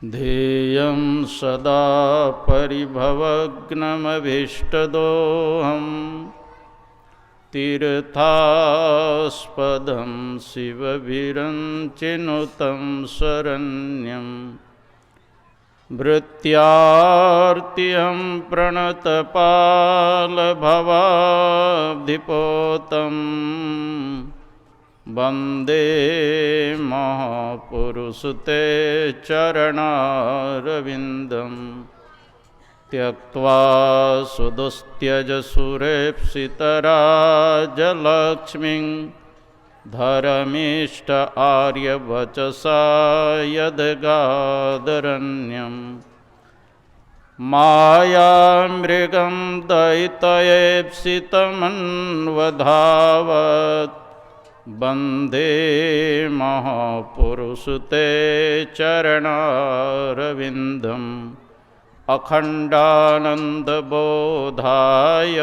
ध्येयं सदा परिभवग्नमभीष्टदोहम् तीर्थास्पदं शिवभिरञ्चिनुतं शरण्यं भृत्यार्तिहं प्रणतपालभवाब्धिपोतम् वन्दे महापुरुषते चरणारविन्दं त्यक्त्वा सुदुस्त्यजसुरेप्सितराजलक्ष्मीं धरमीष्ट आर्यवचसा यद्गादरण्यं मायामृगं दयितयेप्सितमन्वधावत् वन्दे महापुरुषते चरणारविन्दम् अखण्डानन्दबोधाय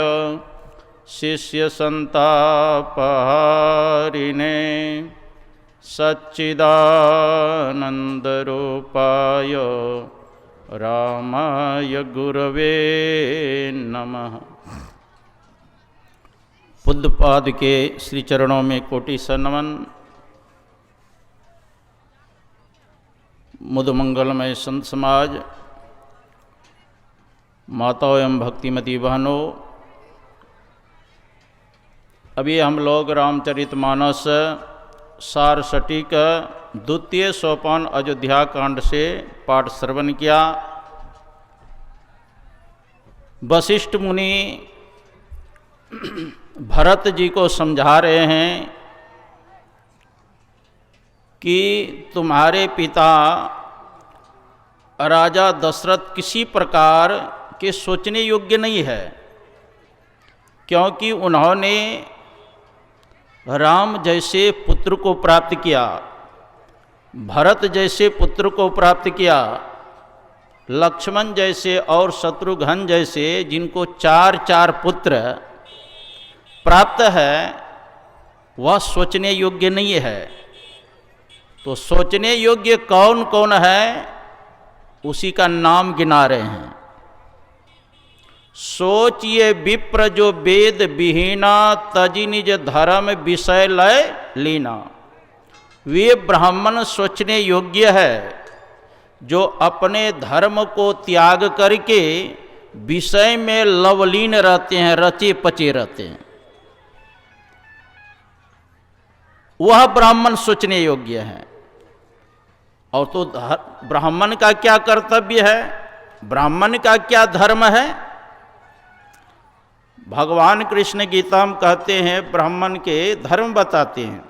शिष्यसन्तापहारिणे सच्चिदानन्दरूपाय रामाय गुरवे नमः। बुद्धपाद के श्री चरणों में कोटि सा नमन। मुदमंगलमय संत समाज, माताओं एवं भक्तिमती बहनों, अभी हम लोग रामचरितमानस सार सटीक द्वितीय सोपान अयोध्या कांड से पाठ श्रवण किया। वशिष्ठ मुनि भरत जी को समझा रहे हैं कि तुम्हारे पिता राजा दशरथ किसी प्रकार के सोचने योग्य नहीं है, क्योंकि उन्होंने राम जैसे पुत्र को प्राप्त किया, भरत जैसे पुत्र को प्राप्त किया, लक्ष्मण जैसे और शत्रुघ्न जैसे जिनको चार चार पुत्र प्राप्त है, वह सोचने योग्य नहीं है। तो सोचने योग्य कौन कौन है, उसी का नाम गिना रहे हैं। सोचिए विप्र जो वेद विहीना, तजी निज धर्म विषय लय लीना। वे ब्राह्मण सोचने योग्य है जो अपने धर्म को त्याग करके विषय में लवलीन रहते हैं, रचे पचे रहते हैं। वह ब्राह्मण सोचने योग्य है। और तो ब्राह्मण का क्या कर्तव्य है, ब्राह्मण का क्या धर्म है? भगवान कृष्ण गीता में कहते हैं, ब्राह्मण के धर्म बताते हैं।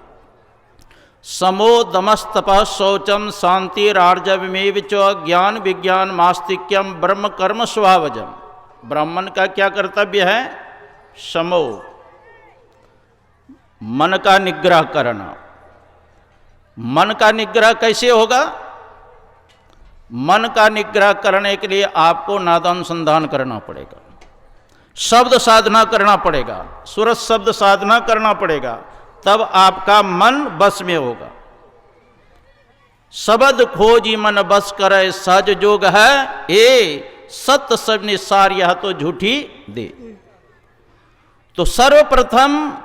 समो दमस्तपः शौचम शांतिरार्जवमेव च ज्ञान विज्ञान मास्तिक्यम ब्रह्म कर्म स्वभावजम। ब्राह्मण का क्या कर्तव्य है? समो, मन का निग्रह करना। मन का निग्रह कैसे होगा? मन का निग्रह करने के लिए आपको नादानुसंधान करना पड़ेगा, शब्द साधना करना पड़ेगा, सुरस शब्द साधना करना पड़ेगा, तब आपका मन बस में होगा। शब्द खोजी मन बस करे सहज जोग है, ए सत्य सब निसार यह तो झूठी दे। तो सर्वप्रथम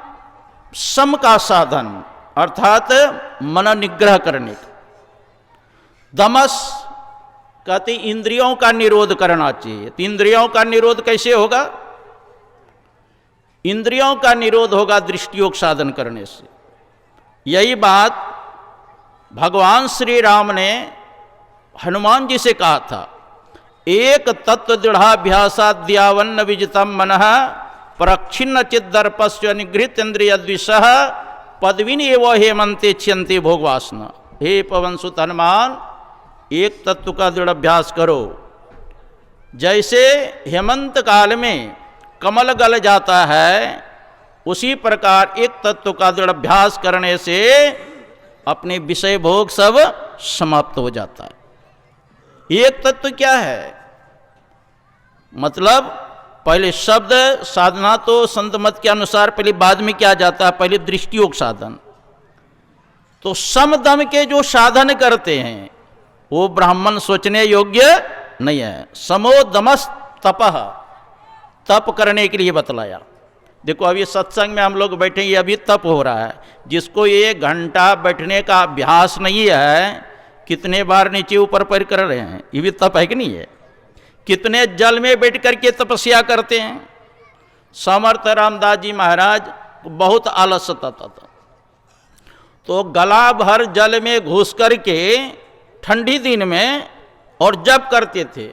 सम का साधन अर्थात मन निग्रह करने का। दमस कहते इंद्रियों का निरोध करना चाहिए। तो इंद्रियों का निरोध कैसे होगा? इंद्रियों का निरोध होगा दृष्टियोग साधन करने से। यही बात भगवान श्री राम ने हनुमान जी से कहा था, एक तत्व दृढ़ाभ्यासाद्यावन्न विजितम मनः प्रक्षिन्न चिद्दर्पस्य निगृहीत इंद्रिय द्विषः पदवीन एवं हेमंते छियंते भोगवासना। हे पवन सुत हनुमान, एक तत्व का दृढ़ अभ्यास करो। जैसे हेमंत काल में कमल गल जाता है, उसी प्रकार एक तत्व का दृढ़ अभ्यास करने से अपने विषय भोग सब समाप्त हो जाता है। एक तत्व क्या है? मतलब पहले शब्द साधना तो संत मत के अनुसार पहले बाद में क्या जाता है, पहले दृष्टियोग साधन। तो समदम के जो साधन करते हैं वो ब्राह्मण सोचने योग्य नहीं है। समोदमस तपह, तप करने के लिए बतलाया। देखो अभी सत्संग में हम लोग बैठे, ये अभी तप हो रहा है। जिसको 1 घंटा बैठने का अभ्यास नहीं है, कितने बार नीचे ऊपर पैर कर रहे हैं, ये भी तप है कि नहीं है? कितने जल में बैठ करके तपस्या करते हैं। समर्थ रामदास जी महाराज बहुत आलस आता था, तो गला भर जल में घुस करके ठंडी दिन में और जप करते थे।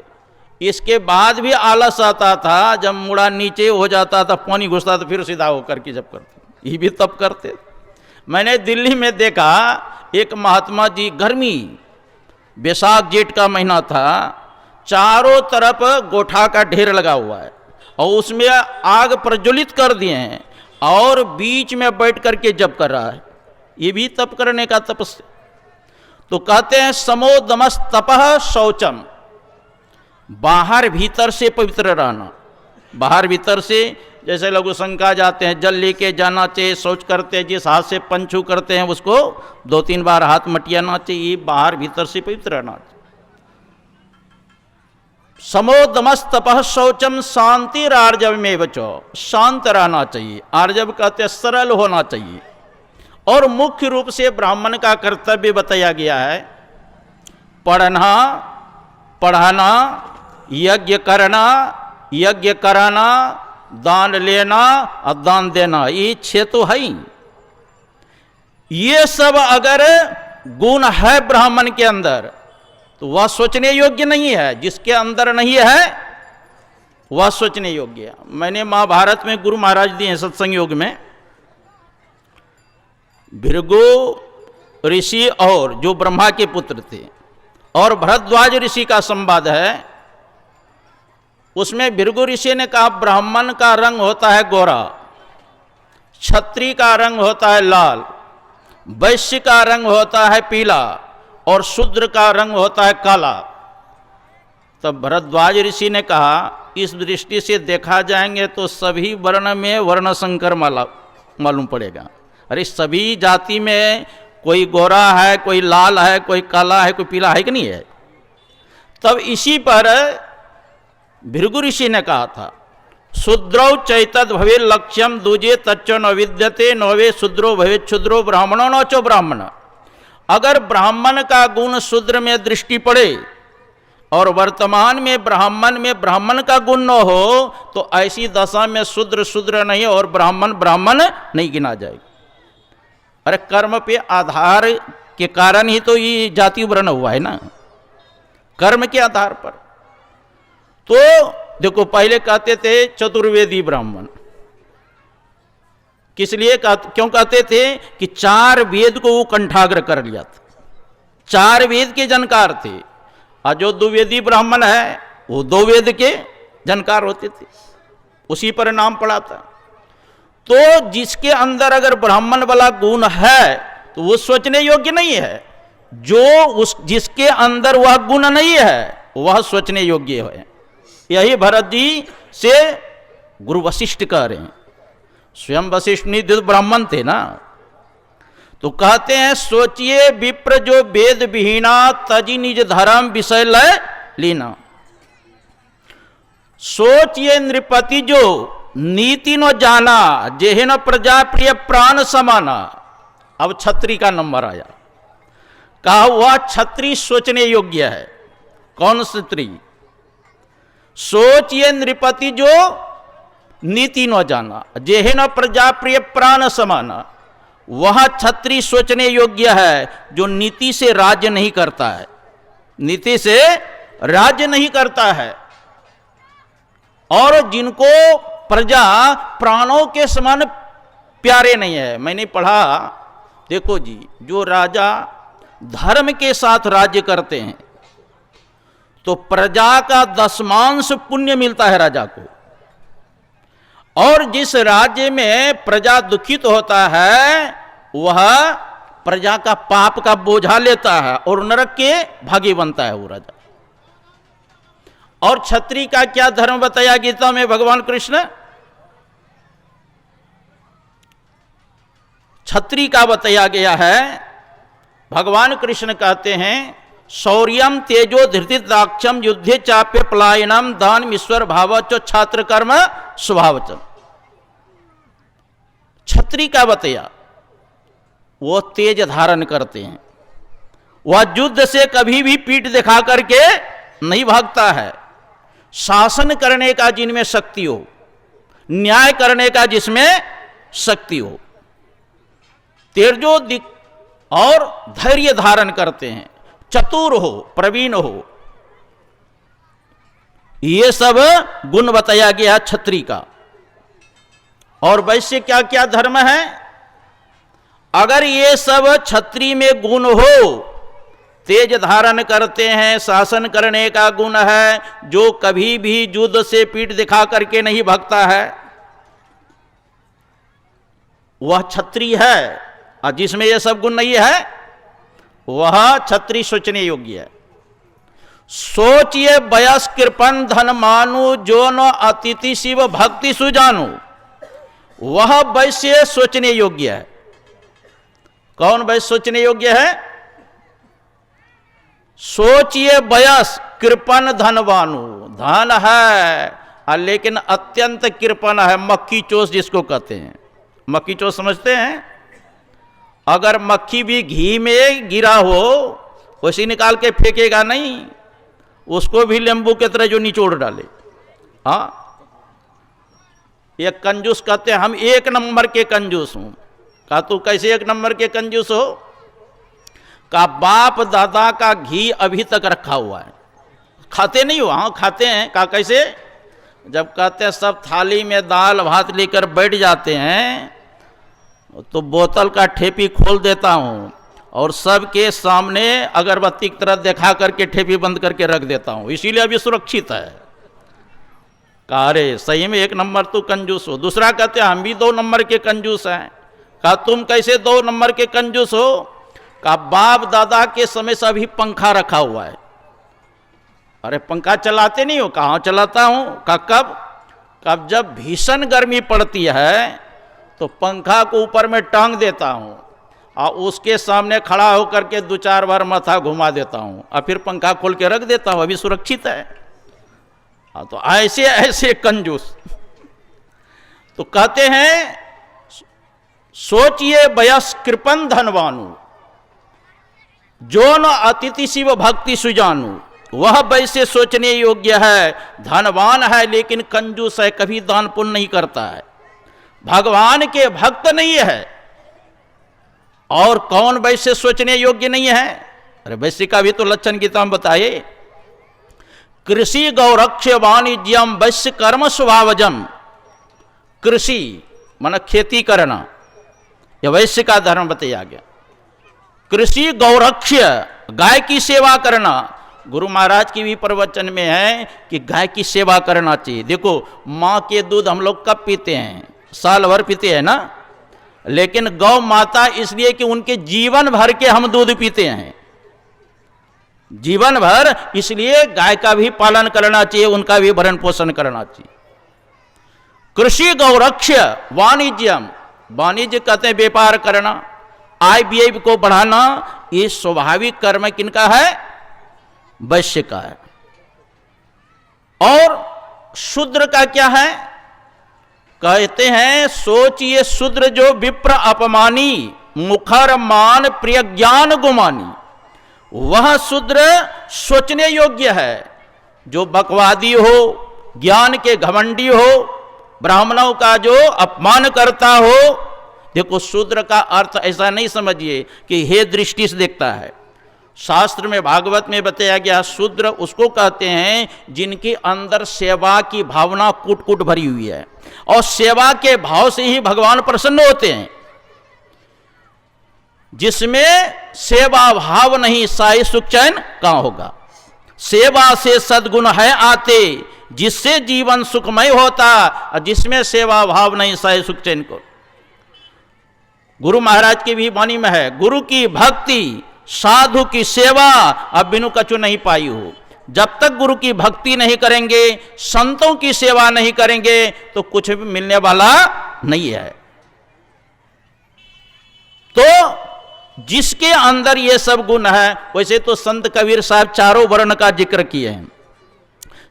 इसके बाद भी आलस आता था, जब मुड़ा नीचे हो जाता था, पानी घुसता तो फिर सीधा होकर के जप करते, ये भी तप करते। मैंने दिल्ली में देखा एक महात्मा जी, गर्मी बैसाख जेठ का महीना था, चारों तरफ गोठा का ढेर लगा हुआ है और उसमें आग प्रज्वलित कर दिए हैं और बीच में बैठ करके जप कर रहा है। ये भी तप करने का तपस्या। तो कहते हैं समोदमस तपः शौचम, बाहर भीतर से पवित्र रहना। बाहर भीतर से, जैसे लघु शंका जाते हैं, जल लेके जाना चाहिए, शौच करते हैं, जिस हाथ से पंचू करते हैं उसको 2-3 बार हाथ मटियाना चाहिए, बाहर भीतर से पवित्र रहना चाहिए। समोदमस तपः शौचम शांति आर्जव में बचो, शांत रहना चाहिए। आर्जव कहते सरल होना चाहिए। और मुख्य रूप से ब्राह्मण का कर्तव्य बताया गया है, पढ़ना, पढ़ाना, यज्ञ करना, यज्ञ कराना, दान लेना और दान देना, ये 6 तो है ही। ये सब अगर गुण है ब्राह्मण के अंदर तो वह सोचने योग्य नहीं है। जिसके अंदर नहीं है वह सोचने योग्य है। मैंने महाभारत में गुरु महाराज दिए हैं सत्संग योग में, भृगु ऋषि और जो ब्रह्मा के पुत्र थे और भरद्वाज ऋषि का संवाद है। उसमें भृगु ऋषि ने कहा ब्राह्मण का रंग होता है गोरा, क्षत्रिय का रंग होता है लाल, वैश्य का रंग होता है पीला और शूद्र का रंग होता है काला। तब भरद्वाज ऋषि ने कहा इस दृष्टि से देखा जाएंगे तो सभी वर्ण में वर्ण संकर मालूम पड़ेगा। अरे सभी जाति में कोई गोरा है, कोई लाल है, कोई काला है, कोई पीला है कि नहीं है। तब इसी पर भृगु ऋषि ने कहा था शूद्रौ चैतद भवे लक्ष्यम दूजे तच्चो न विद्यते नवे शूद्रो भवे क्षुद्रो ब्राह्मणो न चो ब्राह्मण। अगर ब्राह्मण का गुण शूद्र में दृष्टि पड़े और वर्तमान में ब्राह्मण का गुण न हो तो ऐसी दशा में शूद्र नहीं और ब्राह्मण नहीं गिना जाएगा। अरे कर्म पे आधार के कारण ही तो ये जाति वर्ण हुआ है ना, कर्म के आधार पर। तो देखो पहले कहते थे चतुर्वेदी ब्राह्मण, किस लिए क्यों कहते थे कि 4 वेद को वो कंठाग्र कर लिया था, 4 वेद के जानकार थे। और जो द्विवेदी ब्राह्मण है वो 2 वेद के जानकार होते थे, उसी पर नाम पड़ा था। तो जिसके अंदर अगर ब्राह्मण वाला गुण है तो वो सोचने योग्य नहीं है। जिसके अंदर वह गुण नहीं है वह सोचने योग्य है। यही भरत जी से गुरु वशिष्ठ कह रहे हैं। स्वयं वशिष्ठ निधि ब्राह्मण थे ना, तो कहते हैं सोचिए विप्र जो वेद विहीना तजी निज धर्म विषय लय लीना। सोचिए नृपति जो नीति न जाना जेहन प्रजा प्रिय प्राण समाना। अब छत्री का नंबर आया, कहा वह छत्री सोचने योग्य है। कौन छत्री? सोचिए नृपति जो नीति न जाना जेहन प्रजा प्रिय प्राण समाना। वह छत्री सोचने योग्य है जो नीति से राज्य नहीं करता है, नीति से राज्य नहीं करता है और जिनको प्रजा प्राणों के समान प्यारे नहीं है। मैंने पढ़ा, देखो जी, जो राजा धर्म के साथ राज्य करते हैं तो प्रजा का 10मांश पुण्य मिलता है राजा को, और जिस राज्य में प्रजा दुखित होता है वह प्रजा का पाप का बोझा लेता है और नरक के भागी बनता है वो राजा। और क्षत्रिय का क्या धर्म बताया गीता में भगवान कृष्ण? क्षत्रिय का बताया गया है, भगवान कृष्ण कहते हैं शौर्यम तेजो धृतिदाक्षम युद्धे चाप्य पलायनम दान ईश्वर भाव च छात्र कर्म स्वभावचम। छत्री का बतया वो तेज धारण करते हैं, वह युद्ध से कभी भी पीठ दिखा करके नहीं भागता है। शासन करने का जिनमें शक्ति हो, न्याय करने का जिसमें शक्ति हो, तेजो और धैर्य धारण करते हैं, चतुर हो, प्रवीण हो, ये सब गुण बताया गया छत्री का। और वैश्य क्या क्या धर्म है? अगर ये सब छत्री में गुण हो, तेज धारण करते हैं, शासन करने का गुण है, जो कभी भी युद्ध से पीठ दिखा करके नहीं भागता है, वह छत्री है। और जिसमें यह सब गुण नहीं है वह छत्री सोचने योग्य है। सोचिए बयस कृपन धन मानु जो न अतिथि शिव भक्ति सुजानु, वह वैश्य सोचने योग्य है। कौन वैश्य सोचने योग्य है? सोचिए बयस कृपन धनवानु, धन है लेकिन अत्यंत कृपन है, मक्खी चोस जिसको कहते हैं। मक्खी चोस समझते हैं? अगर मक्खी भी घी में गिरा हो उसी निकाल के फेंकेगा नहीं, उसको भी नींबू की तरह जो निचोड़ डाले। हाँ, ये कंजूस कहते हैं हम एक नंबर के कंजूस हूं। कहा तू कैसे एक नंबर के कंजूस हो? का बाप दादा का घी अभी तक रखा हुआ है, खाते नहीं हो? हाँ खाते हैं। का कैसे? जब कहते हैं सब थाली में दाल भात लेकर बैठ जाते हैं तो बोतल का ठेपी खोल देता हूँ और सबके सामने अगरबत्ती की तरह दिखा करके ठेपी बंद करके रख देता हूँ, इसीलिए अभी सुरक्षित है। कहा अरे सही में एक नंबर तू कंजूस हो। दूसरा कहते हैं हम भी 2 नंबर के कंजूस हैं। कहा तुम कैसे 2 नंबर के कंजूस हो? का बाप दादा के समय से अभी पंखा रखा हुआ है। अरे पंखा चलाते नहीं हो? कहाँ चलाता हूं। का कब जब भीषण गर्मी पड़ती है तो पंखा को ऊपर में टांग देता हूं और उसके सामने खड़ा होकर के 2-4 बार माथा घुमा देता हूं और फिर पंखा खोल के रख देता हूं, अभी सुरक्षित है। तो ऐसे ऐसे कंजूस। तो कहते हैं सोचिए बयस कृपन धनवानु जो न अतिथि शिव भक्ति सुजानु, वह वैसे सोचने योग्य है। धनवान है लेकिन कंजूस है, कभी दान पुण्य नहीं करता है, भगवान के भक्त नहीं है। और कौन वैसे सोचने योग्य नहीं है? अरे वैसे का भी तो लक्षण गीता में बताए। कृषि गौरक्ष वाणिज्यम वैश्य कर्म स्वभावजम। कृषि माना खेती करना, यह वैश्य का धर्म बताया गया। कृषि गौरक्ष्य गाय की सेवा करना, गुरु महाराज की भी प्रवचन में है कि गाय की सेवा करना चाहिए। देखो माँ के दूध हम लोग कब पीते हैं? साल भर पीते हैं ना, लेकिन गौ माता इसलिए कि उनके जीवन भर के हम दूध पीते हैं, जीवन भर, इसलिए गाय का भी पालन करना चाहिए, उनका भी भरण पोषण करना चाहिए। कृषि गौरक्ष्य वाणिज्यम, वाणिज्य कहते हैं व्यापार करना, आय व्यय को बढ़ाना, ये स्वाभाविक कर्म किनका है? वैश्य का है। और शूद्र का क्या है? कहते हैं सोचिए शूद्र जो विप्र अपमानी मुखर मान प्रिय ज्ञान गुमानी, वह शूद्र सोचने योग्य है। जो बकवादी हो, ज्ञान के घमंडी हो, ब्राह्मणों का जो अपमान करता हो। देखो शूद्र का अर्थ ऐसा नहीं समझिए कि हे दृष्टि से देखता है। शास्त्र में भागवत में बताया गया शूद्र उसको कहते हैं जिनके अंदर सेवा की भावना कूट कूट भरी हुई है, और सेवा के भाव से ही भगवान प्रसन्न होते हैं। जिसमें सेवा भाव नहीं साई सुख चैन कहां होगा। सेवा से सद्गुण है आते, जिससे जीवन सुखमय होता, और जिसमें सेवा भाव नहीं साई सुख चैन को। गुरु महाराज की भी वाणी में है, गुरु की भक्ति साधु की सेवा अब बिनु कछु नहीं पाई हो। जब तक गुरु की भक्ति नहीं करेंगे, संतों की सेवा नहीं करेंगे, तो कुछ भी मिलने वाला नहीं है। तो जिसके अंदर ये सब गुण है, वैसे तो संत कबीर साहब चारों वर्ण का जिक्र किए हैं।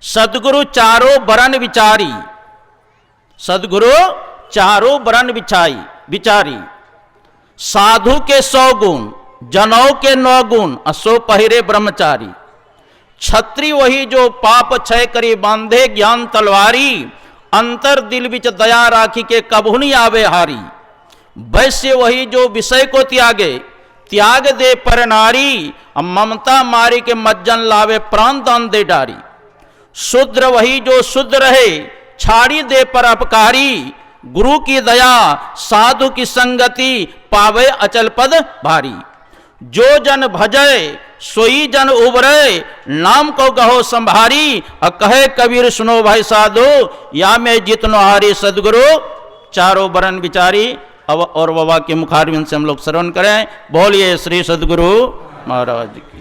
सदगुरु चारों वर्ण विचारी, सदगुरु चारों वर्ण विचारी, साधु के 100 गुण, जनौ के 9 गुण, असो पहिरे ब्रह्मचारी। छत्री वही जो पाप क्षय करी, बांधे ज्ञान तलवारी, अंतर दिल विच दया राखी के कबहु नहीं आवे हारी। वैश्य वही जो विषय को त्यागे, त्याग दे पर नारी, ममता मारी के मज्जन लावे, प्राण दान दे डारी। शूद्र वही जो शुद्ध रहे, छाड़ी दे पर अपकारी, गुरु की दया साधु की संगति, पावे अचल पद भारी। जो जन भजय सोई जन उबरे, नाम को गहो संभारी, कहे कबीर सुनो भाई साधु, या में जितनो हारी। सदगुरु चारों वर्ण विचारी। अब और बाबा के मुखारविंद से हम लोग श्रवण करें। बोलिए श्री सदगुरु महाराज की।